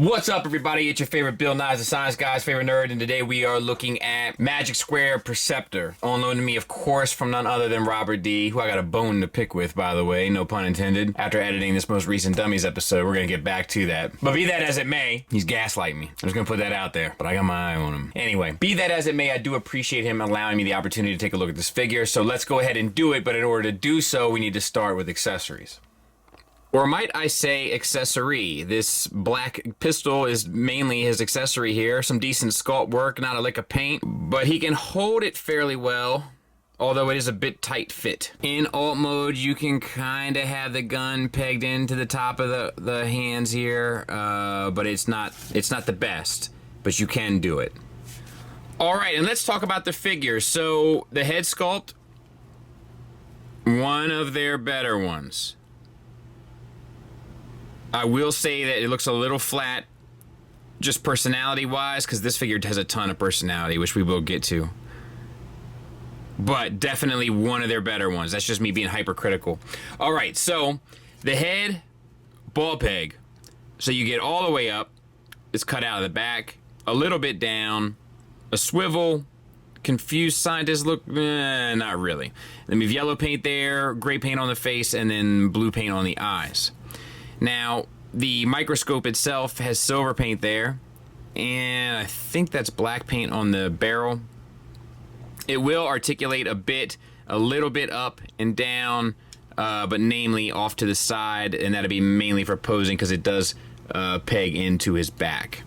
What's up, everybody? It's your favorite Bill Nye the Science Guy's favorite nerd, and today we are looking at Magic Square Perceptor, on loan to me, of course, from none other than Robert D, who I got a bone to pick with, by the way, no pun intended. After editing this most recent Dummies episode, we're gonna get back to that. But be that as it may, he's gaslighting me. I'm just gonna put that out there, but I got my eye on him. Anyway, be that as it may, I do appreciate him allowing me the opportunity to take a look at this figure, so let's go ahead and do it, but in order to do so, we need to start with accessories. Or might I say accessory. This black pistol is mainly his accessory here. Some decent sculpt work, not a lick of paint, but he can hold it fairly well, although it is a bit tight fit. In alt mode, you can kind of have the gun pegged into the top of the hands here, but it's not the best, but you can do it. All right, and let's talk about the figure. So the head sculpt, one of their better ones. I will say that it looks a little flat, just personality-wise, because this figure has a ton of personality, which we will get to. But definitely one of their better ones. That's just me being hypercritical. All right, so the head, ball peg. So you get all the way up. It's cut out of the back, a little bit down, a swivel. Confused scientists look, not really. Then we have yellow paint there, gray paint on the face, and then blue paint on the eyes. Now, the microscope itself has silver paint there, and I think that's black paint on the barrel. It will articulate a little bit up and down, but namely off to the side, and that'll be mainly for posing because it does peg into his back.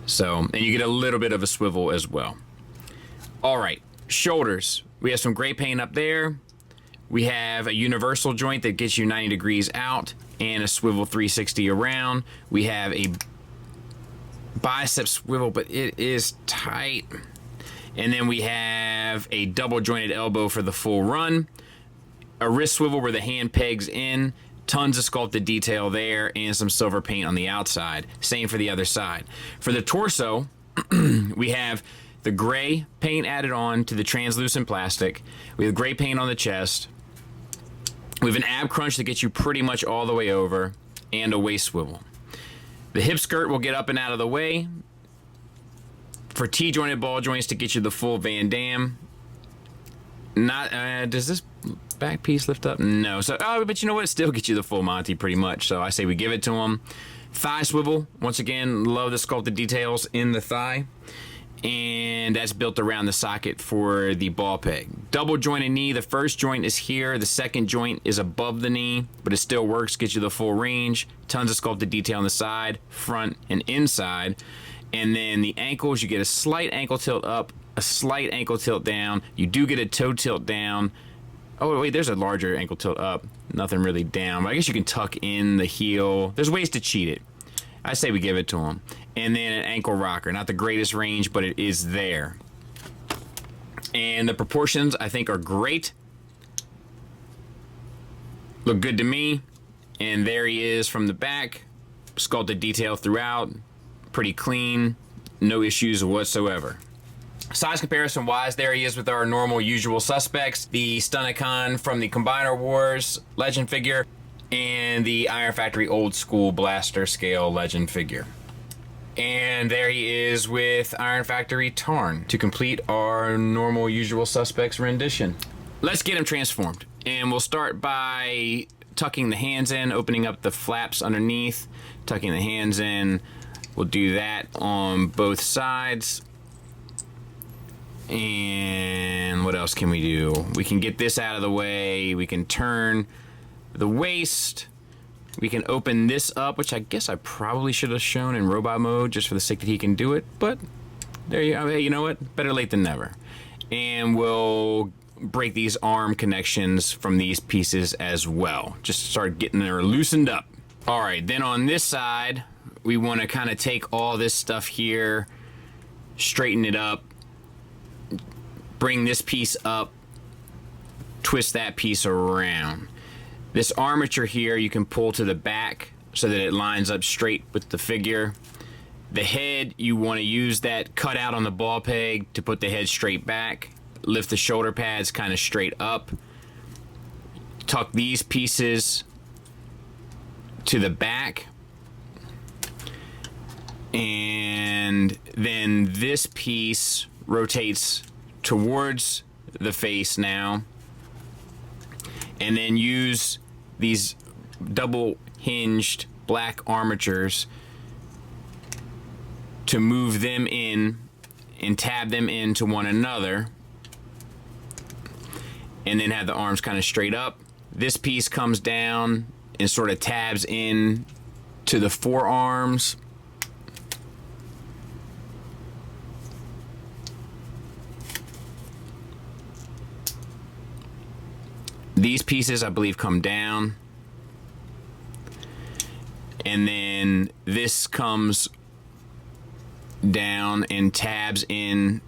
So, and you get a little bit of a swivel as well. All right, shoulders. We have some gray paint up there. We have a universal joint that gets you 90 degrees out and a swivel 360 around. We have a bicep swivel, but it is tight. And then we have a double jointed elbow for the full run. A wrist swivel where the hand pegs in. Tons of sculpted detail there and some silver paint on the outside. Same for the other side. For the torso, we have the gray paint added on to the translucent plastic. We have gray paint on the chest. We have an ab crunch that gets you pretty much all the way over, and a waist swivel. The hip skirt will get up and out of the way. For T-jointed ball joints to get you the full Van Damme. Does this back piece lift up? No. So, but you know what? It still gets you the full Monty pretty much. So I say we give it to him. Thigh swivel. Once again, love the sculpted details in the thigh. And that's built around the socket for the ball peg. Double jointed knee, the first joint is here, the second joint is above the knee, but it still works, gets you the full range. Tons of sculpted detail on the side, front, and inside. And then the ankles, you get a slight ankle tilt up, a slight ankle tilt down. You do get a toe tilt down. Oh wait, there's a larger ankle tilt up, nothing really down. But I guess you can tuck in the heel. There's ways to cheat it. I say we give it to him. And then an ankle rocker. Not the greatest range, but it is there. And the proportions, I think, are great. Look good to me. And there he is from the back. Sculpted detail throughout. Pretty clean. No issues whatsoever. Size comparison wise, there he is with our normal usual suspects. The Stunicon from the Combiner Wars Legend figure. And the Iron Factory old school blaster scale Legend figure. And there he is with Iron Factory Tarn to complete our normal usual suspects rendition. Let's get him transformed. And we'll start by tucking the hands in, opening up the flaps underneath, tucking the hands in. We'll do that on both sides. And what else can we do? We can get this out of the way. We can turn the waist. We can open this up, which I guess I probably should have shown in robot mode just for the sake that he can do it, but there you go. Hey, you know what? Better late than never. And we'll break these arm connections from these pieces as well. Just start getting her loosened up. All right, then on this side, we want to kind of take all this stuff here, straighten it up, bring this piece up, twist that piece around. This armature here you can pull to the back so that it lines up straight with the figure. The head, you want to use that cutout on the ball peg to put the head straight back. Lift the shoulder pads kind of straight up. Tuck these pieces to the back. And then this piece rotates towards the face now. And then use these double hinged black armatures to move them in and tab them into one another, and then have the arms kind of straight up. This piece comes down and sort of tabs in to the forearms. These pieces, I believe, come down, and then this comes down and tabs in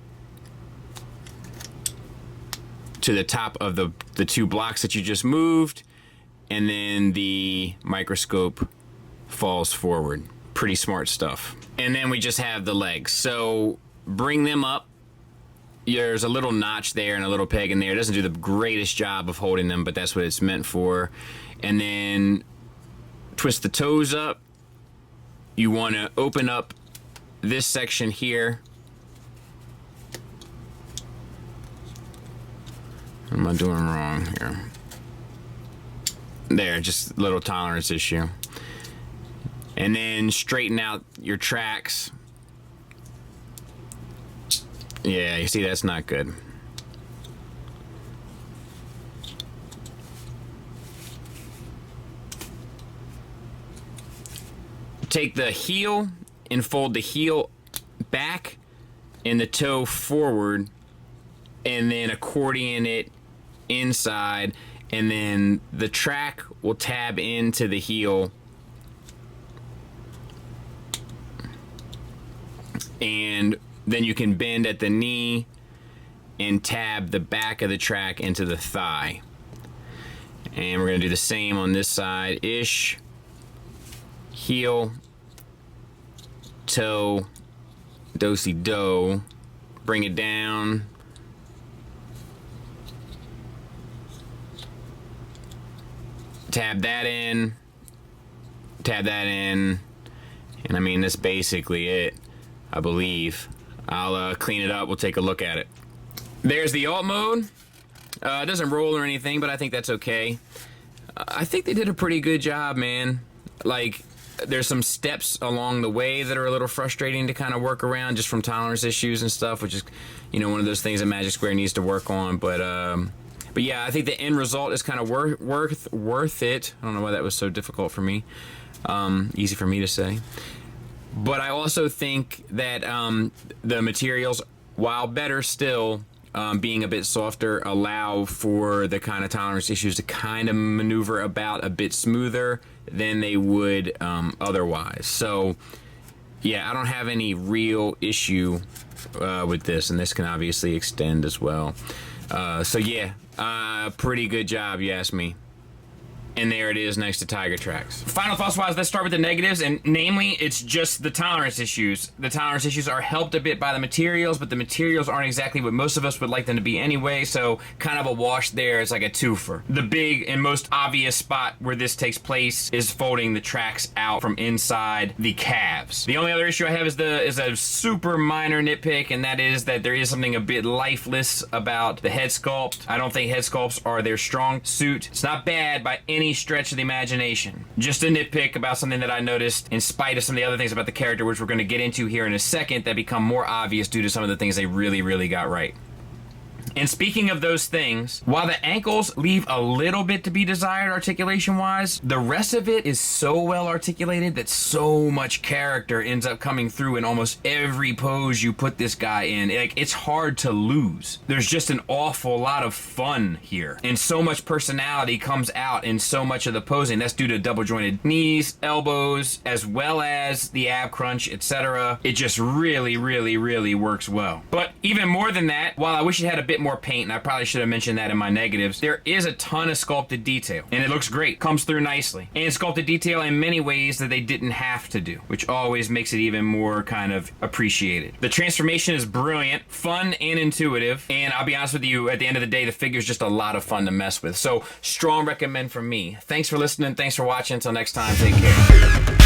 to the top of the two blocks that you just moved, and then the microscope falls forward. Pretty smart stuff. And then we just have the legs. So bring them up. There's a little notch there and a little peg in there. It doesn't do the greatest job of holding them, but that's what it's meant for. And then twist the toes up. You want to open up this section here. What am I doing wrong here? There, just a little tolerance issue. And then straighten out your tracks. Yeah, you see, that's not good. Take the heel and fold the heel back and the toe forward, and then accordion it inside, and then the track will tab into the heel, and then you can bend at the knee and tab the back of the track into the thigh. And we're going to do the same on this side ish. Heel, toe, do-si-do, bring it down, tab that in, and I mean, that's basically it, I believe. I'll clean it up, we'll take a look at it. There's the alt mode. It doesn't roll or anything, but I think that's okay. I think they did a pretty good job, man. Like, there's some steps along the way that are a little frustrating to kind of work around just from tolerance issues and stuff, which is, you know, one of those things that Magic Square needs to work on. But yeah, I think the end result is kind of worth it. I don't know why that was so difficult for me. Easy for me to say. But I also think that the materials, while better still, being a bit softer, allow for the kind of tolerance issues to kind of maneuver about a bit smoother than they would otherwise. So yeah, I don't have any real issue with this, and this can obviously extend as well. So yeah, pretty good job, you ask me. And there it is next to Tiger Tracks. Final thoughts wise, let's start with the negatives, and namely, it's just the tolerance issues. The tolerance issues are helped a bit by the materials, but the materials aren't exactly what most of us would like them to be anyway, so kind of a wash there. It's like a twofer. The big and most obvious spot where this takes place is folding the tracks out from inside the calves. The only other issue I have is a super minor nitpick, and that is that there is something a bit lifeless about the head sculpt. I don't think head sculpts are their strong suit. It's not bad by any stretch of the imagination. Just a nitpick about something that I noticed in spite of some of the other things about the character, which we're going to get into here in a second, that become more obvious due to some of the things they really got right. And speaking of those things, while the ankles leave a little bit to be desired articulation-wise, the rest of it is so well articulated that so much character ends up coming through in almost every pose you put this guy in. Like, it's hard to lose. There's just an awful lot of fun here. And so much personality comes out in so much of the posing. That's due to double-jointed knees, elbows, as well as the ab crunch, etc. It just really works well. But even more than that, while I wish it had a bit more paint, and I probably should have mentioned that in my negatives, there is a ton of sculpted detail, and it looks great, comes through nicely, and sculpted detail in many ways that they didn't have to do, which always makes it even more kind of appreciated. The transformation is brilliant, fun and intuitive, and I'll be honest with you, at the end of the day, the figure's just a lot of fun to mess with. So strong recommend from me. Thanks for listening, thanks for watching. Until next time, take care.